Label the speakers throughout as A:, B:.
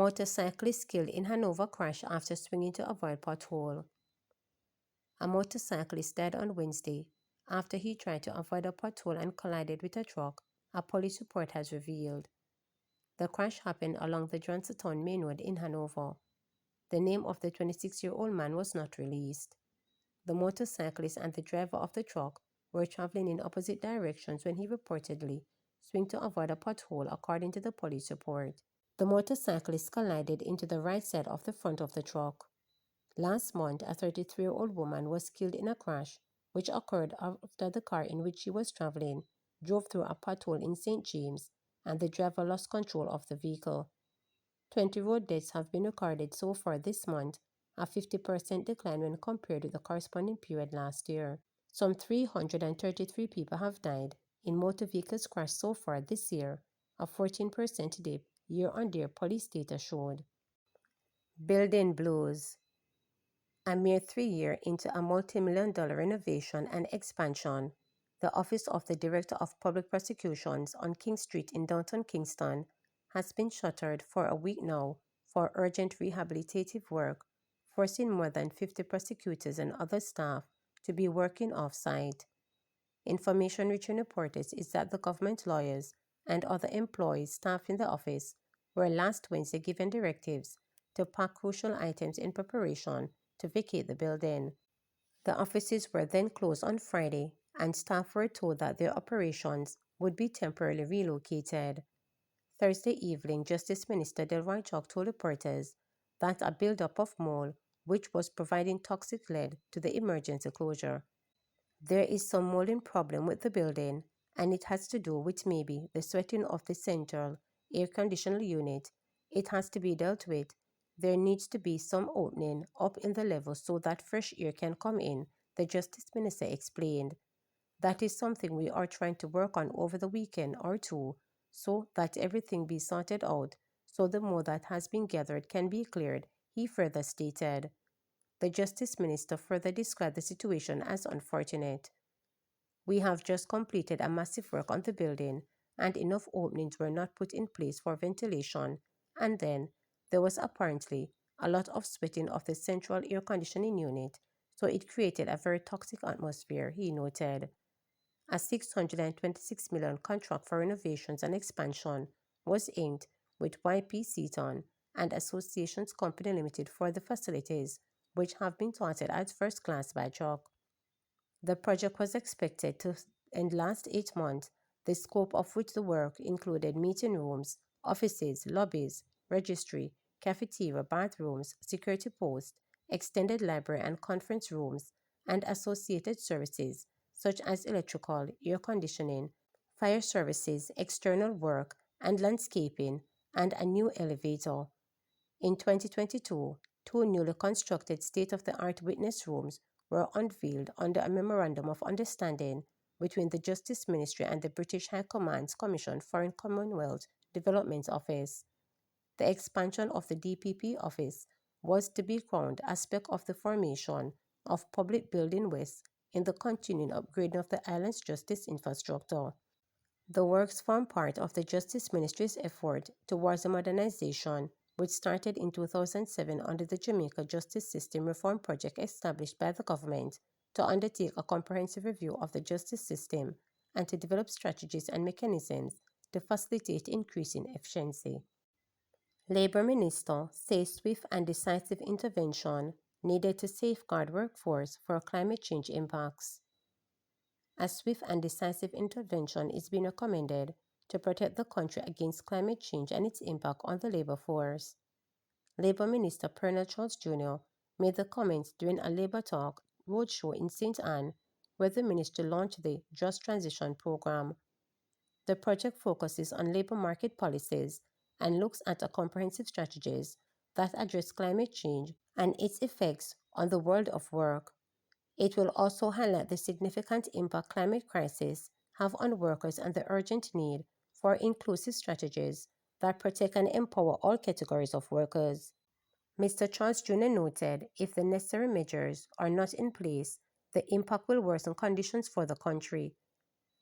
A: Motorcyclist killed in Hanover crash after swinging to avoid pothole. A motorcyclist died on Wednesday after he tried to avoid a pothole and collided with a truck, a police report has revealed. The crash happened along the Johnstown Main Road in Hanover. The name of the 26-year-old man was not released. The motorcyclist and the driver of the truck were traveling in opposite directions when he reportedly swung to avoid a pothole, according to the police report. The motorcyclist collided into the right side of the front of the truck. Last month, a 33-year-old woman was killed in a crash which occurred after the car in which she was traveling drove through a pothole in St. James and the driver lost control of the vehicle. 20 road deaths have been recorded so far this month, a 50% decline when compared with the corresponding period last year. Some 333 people have died in motor vehicles crashed so far this year, a 14% dip year-on-year, police data showed. Building blues. A mere 3 years into a multi-million-dollar renovation and expansion, the Office of the Director of Public Prosecutions on King Street in downtown Kingston has been shuttered for a week now for urgent rehabilitative work, forcing more than 50 prosecutors and other staff to be working off-site. Information reaching reporters is that the government lawyers and other employees staffing the office were last Wednesday given directives to pack crucial items in preparation to vacate the building. The offices were then closed on Friday, and staff were told that their operations would be temporarily relocated. Thursday evening, Justice Minister Delroy Chalk told reporters that a buildup of mold, which was providing toxic lead to the emergency closure. There is some molding problem with the building, and it has to do with maybe the sweating of the central air conditioner unit. It has to be dealt with. There needs to be some opening up in the level so that fresh air can come in, the Justice Minister explained. That is something we are trying to work on over the weekend or two, so that everything be sorted out, so the mold that has been gathered can be cleared, he further stated. The Justice Minister further described the situation as unfortunate. We have just completed a massive work on the building, and enough openings were not put in place for ventilation, and then there was apparently a lot of sweating of the central air conditioning unit, so it created a very toxic atmosphere, he noted. A $626 million contract for renovations and expansion was inked with YP Seaton and Associations Company Limited for the facilities, which have been touted as first class by Chalk. The project was expected to end last 8 months, the scope of which the work included meeting rooms, offices, lobbies, registry, cafeteria, bathrooms, security posts, extended library and conference rooms, and associated services such as electrical, air conditioning, fire services, external work, and landscaping, and a new elevator. In 2022, 2 newly constructed state-of-the-art witness rooms were unveiled under a Memorandum of Understanding between the Justice Ministry and the British High Command's Commission Foreign Commonwealth Development Office. The expansion of the DPP office was to be crowned aspect of the formation of Public Building West in the continuing upgrading of the island's justice infrastructure. The works form part of the Justice Ministry's effort towards the modernization, which started in 2007 under the Jamaica Justice System Reform Project established by the government to undertake a comprehensive review of the justice system and to develop strategies and mechanisms to facilitate increasing efficiency. Labour Minister says swift and decisive intervention needed to safeguard workforce for climate change impacts. A swift and decisive intervention is being recommended to protect the country against climate change and its impact on the labour force. Labour Minister Pernell Charles Jr. made the comments during a Labour Talk roadshow in St. Anne, where the ministry launched the Just Transition Programme. The project focuses on labour market policies and looks at a comprehensive strategies that address climate change and its effects on the world of work. It will also highlight the significant impact climate crisis have on workers and the urgent need for inclusive strategies that protect and empower all categories of workers. Mr. Charles Jr. noted if the necessary measures are not in place, the impact will worsen conditions for the country.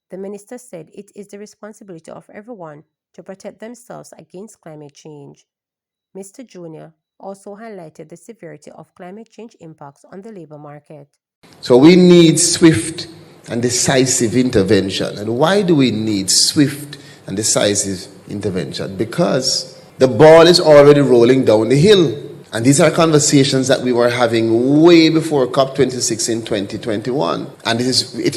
A: The minister said it is the responsibility of everyone to protect themselves against climate change. Mr. Jr. also highlighted the severity of climate change impacts on the labor market.
B: So we need swift and decisive intervention. And why do we need swift and decisive intervention? Because the ball is already rolling down the hill. And these are conversations that we were having way before COP26 in 2021. And it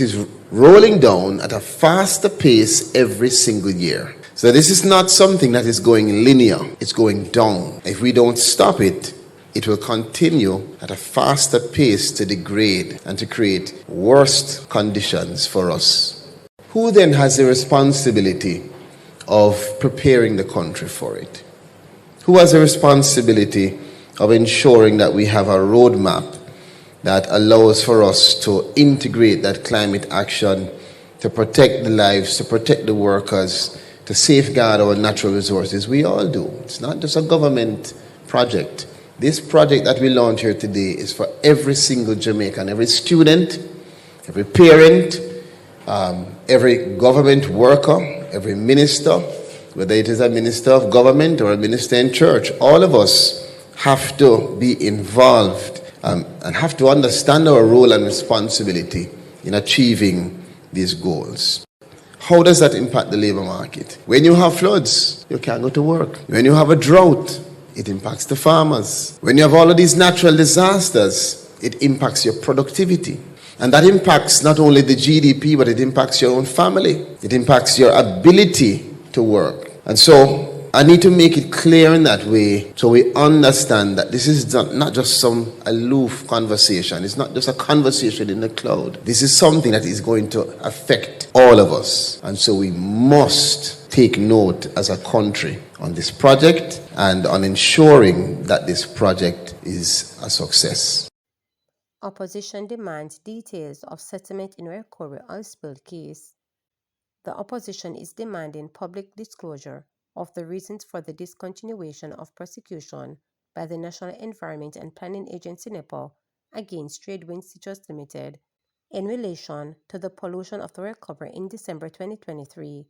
B: is rolling down at a faster pace every single year. So this is not something that is going linear. It's going down. If we don't stop it, it will continue at a faster pace to degrade and to create worse conditions for us. Who then has the responsibility of preparing the country for it? Who has the responsibility of ensuring that we have a roadmap that allows for us to integrate that climate action, to protect the lives, to protect the workers, to safeguard our natural resources? We all do. It's not just a government project. This project that we launch here today is for every single Jamaican, every student, every parent, every government worker, every minister, whether it is a minister of government or a minister in church. All of us have to be involved and have to understand our role and responsibility in achieving these goals. How does that impact the labor market? When you have floods, you can't go to work. When you have a drought, it impacts the farmers. When you have all of these natural disasters, it impacts your productivity. And that impacts not only the GDP, but it impacts your own family. It impacts your ability to work. And so I need to make it clear in that way so we understand that this is not just some aloof conversation. It's not just a conversation in the cloud. This is something that is going to affect all of us. And so we must take note as a country on this project and on ensuring that this project is a success.
A: Opposition demands details of settlement in Recovery oil spill case. The opposition is demanding public disclosure of the reasons for the discontinuation of prosecution by the National Environment and Planning Agency NEPA against Tradewind Citrus Limited in relation to the pollution of the recovery in December 2023.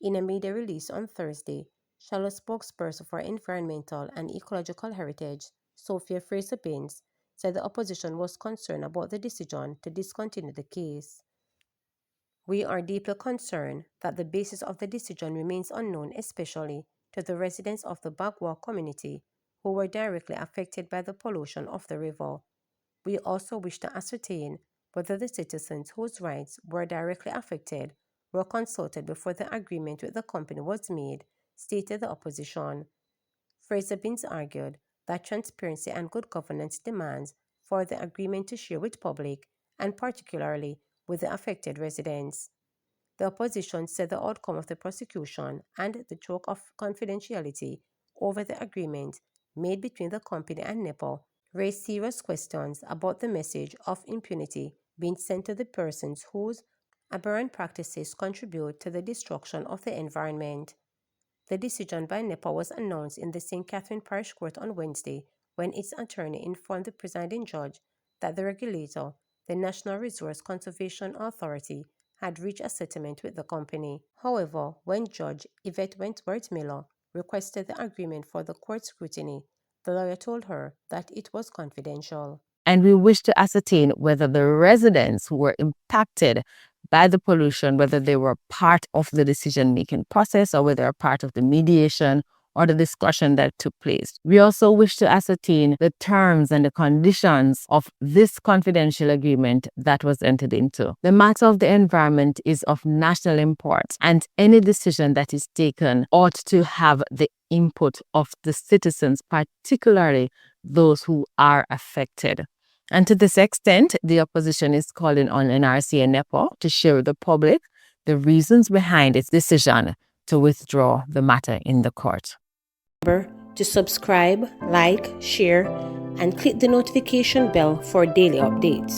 A: In a media release on Thursday, Shallow spokesperson for Environmental and Ecological Heritage, Sophia Fraser-Binns, said the opposition was concerned about the decision to discontinue the case. We are deeply concerned that the basis of the decision remains unknown, especially to the residents of the Bagua community who were directly affected by the pollution of the river. We also wish to ascertain whether the citizens whose rights were directly affected were consulted before the agreement with the company was made, stated the opposition. Fraser-Binns argued that transparency and good governance demands for the agreement to share with public, and particularly with the affected residents. The opposition said the outcome of the prosecution and the choke of confidentiality over the agreement made between the company and NEPA raised serious questions about the message of impunity being sent to the persons whose aberrant practices contribute to the destruction of the environment. The decision by NEPA was announced in the St. Catherine Parish Court on Wednesday when its attorney informed the presiding judge that the regulator, the National Resource Conservation Authority, had reached a settlement with the company. However, when Judge Yvette Wentworth Miller requested the agreement for the court scrutiny, the lawyer told her that it was confidential.
C: And we wish to ascertain whether the residents who were impacted by the pollution, whether they were part of the decision-making process or whether they are part of the mediation or the discussion that took place. We also wish to ascertain the terms and the conditions of this confidential agreement that was entered into. The matter of the environment is of national import, and any decision that is taken ought to have the input of the citizens, particularly those who are affected. And to this extent, the opposition is calling on NRC and NEPA to share with the public the reasons behind its decision to withdraw the matter in the court.
A: Remember to subscribe, like, share, and click the notification bell for daily updates.